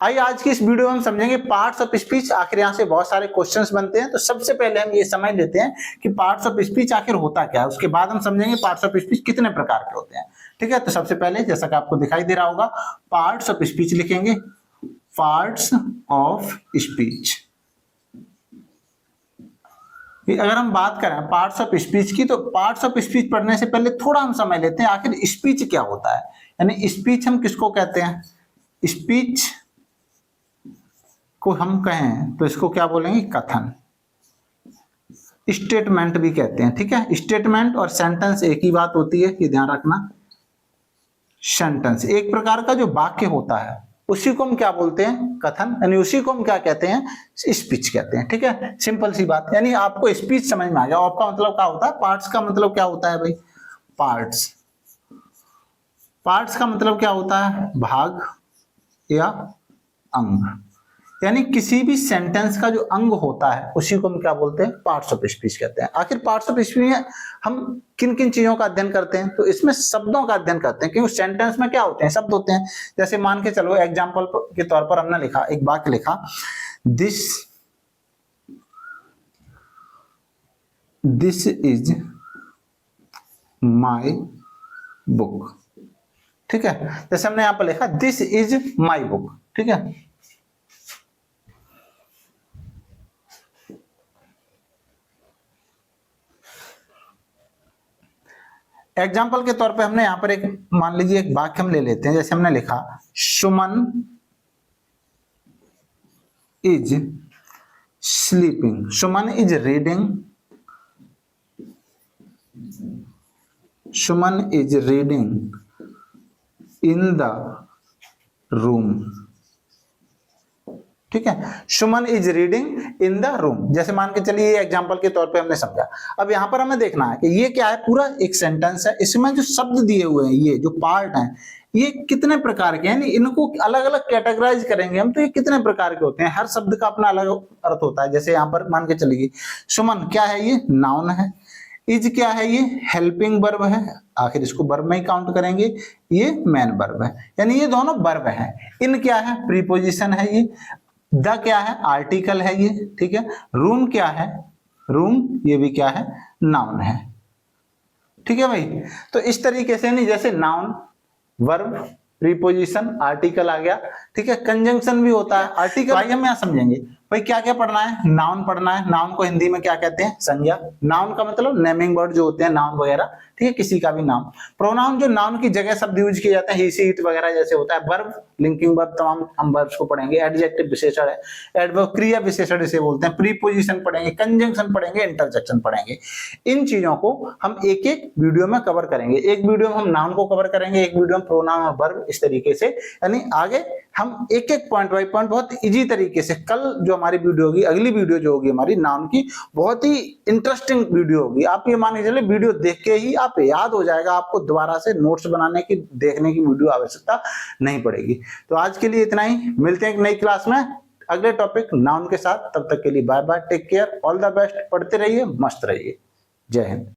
आइए आज की इस वीडियो में हम समझेंगे पार्ट्स ऑफ स्पीच। आखिर यहाँ से बहुत सारे क्वेश्चंस बनते हैं, तो सबसे पहले हम ये समझ लेते हैं कि पार्ट्स ऑफ स्पीच आखिर होता क्या है। उसके बाद हम समझेंगे पार्ट्स ऑफ स्पीच कितने प्रकार के होते हैं। ठीक है, तो सबसे पहले जैसा कि आपको दिखाई दे रहा होगा, पार्ट्स ऑफ स्पीच लिखेंगे, पार्ट्स ऑफ स्पीच। अगर हम बात करें पार्ट्स ऑफ स्पीच की, तो पार्ट्स ऑफ स्पीच पढ़ने से पहले थोड़ा हम समझ लेते हैं आखिर स्पीच क्या होता है। यानी स्पीच हम किसको कहते हैं? स्पीच को हम कहें तो इसको क्या बोलेंगे? कथन। स्टेटमेंट भी कहते हैं। ठीक है, स्टेटमेंट और सेंटेंस एक ही बात होती है, ये ध्यान रखना। सेंटेंस एक प्रकार का जो वाक्य होता है, उसी को हम क्या बोलते हैं? कथन। यानी उसी को हम क्या कहते हैं? स्पीच कहते हैं। ठीक है, सिंपल सी बात। यानी आपको स्पीच समझ में आ गया। आपका मतलब क्या होता है? पार्ट्स का मतलब क्या होता है भाई? पार्ट्स। पार्ट्स का मतलब क्या होता है? भाग या अंग। यानी किसी भी सेंटेंस का जो अंग होता है उसी को हम क्या बोलते हैं? पार्ट्स ऑफ स्पीच कहते हैं। आखिर पार्ट्स ऑफ स्पीच में हम किन किन चीजों का अध्ययन करते हैं? तो इसमें शब्दों का अध्ययन करते हैं, क्योंकि सेंटेंस में क्या होते हैं? शब्द होते हैं। जैसे मान के चलो, एग्जाम्पल के तौर पर हमने लिखा, एक वाक्य लिखा, दिस इज माई बुक। ठीक है, जैसे हमने यहां पर लिखा दिस इज माई बुक। ठीक है, एग्जाम्पल के तौर पे हमने यहां पर एक, मान लीजिए एक वाक्य हम ले लेते हैं। जैसे हमने लिखा Suman is sleeping, Suman is reading, Suman is reading in the room. ठीक है, Suman is reading in the room. जैसे मान के चलिए एग्जांपल के तौर पे हमने समझा। अब यहां पर हमें देखना है कि ये क्या है? पूरा एक सेंटेंस है, इसमें जो शब्द दिए हुए हैं, ये जो पार्ट हैं, ये कितने प्रकार के हैं? इनको अलग अलग कैटेगराइज करेंगे हम, तो ये कितने प्रकार के होते हैं? हर शब्द का अपना अलग अर्थ होता है। जैसे यहाँ पर मान के चलिए, सुमन क्या है? ये नाउन है। इज क्या है? ये हेल्पिंग वर्ब है, आखिर इसको वर्ब में ही काउंट करेंगे। ये मेन वर्ब है, यानी ये दोनों वर्ब है। इन क्या है? प्रीपोजिशन है। ये द क्या है? आर्टिकल है ये। ठीक है, रूम क्या है? रूम ये भी क्या है? नाउन है। ठीक है भाई, तो इस तरीके से नहीं, जैसे नाउन, वर्ब, प्रीपोजिशन, आर्टिकल आ गया। ठीक है, कंजंक्शन भी होता है। आर्टिकल भाई हम यहां समझेंगे भाई क्या क्या पढ़ना है? नाउन पढ़ना है। नाउन को हिंदी में क्या कहते हैं? संज्ञा। नाउन का मतलब नेमिंग वर्ड जो होते हैं, नाउन वगैरह। ठीक है, किसी का भी नाम। प्रोनाउन जो नाउन की जगह शब्द यूज किए जाते हैं, ही सी इट वगैरह जैसे होता है। वर्ब, लिंकिंग वर्ब, तमाम हम वर्ब्स को पढ़ेंगे। एडजेक्टिव विशेषण है, एडवर्ब क्रिया विशेषण इसे बोलते हैं। प्रीपोजिशन पढ़ेंगे, कंजंक्शन पढ़ेंगे, इंटरजेक्शन पढ़ेंगे। इन चीजों को हम एक एक वीडियो में कवर करेंगे। एक वीडियो में हम नाउन को कवर करेंगे, एक वीडियो में प्रोनाउन और वर्ब, इस तरीके से। यानी आगे हम एक एक पॉइंट बाय पॉइंट बहुत इजी तरीके से, कल जो हमारी वीडियो होगी, अगली वीडियो जो होगी हमारी नाउन की, बहुत ही इंटरेस्टिंग वीडियो होगी। आप ये मान के चलिए, वीडियो देख के ही आप याद हो जाएगा, आपको दोबारा से नोट्स बनाने की, देखने की वीडियो आवश्यकता नहीं पड़ेगी। तो आज के लिए इतना ही, मिलते हैं एक नई क्लास में अगले टॉपिक नाउन के साथ। तब तक के लिए bye bye, take care, all the best. पढ़ते रहिए, मस्त रहिए। जय हिंद।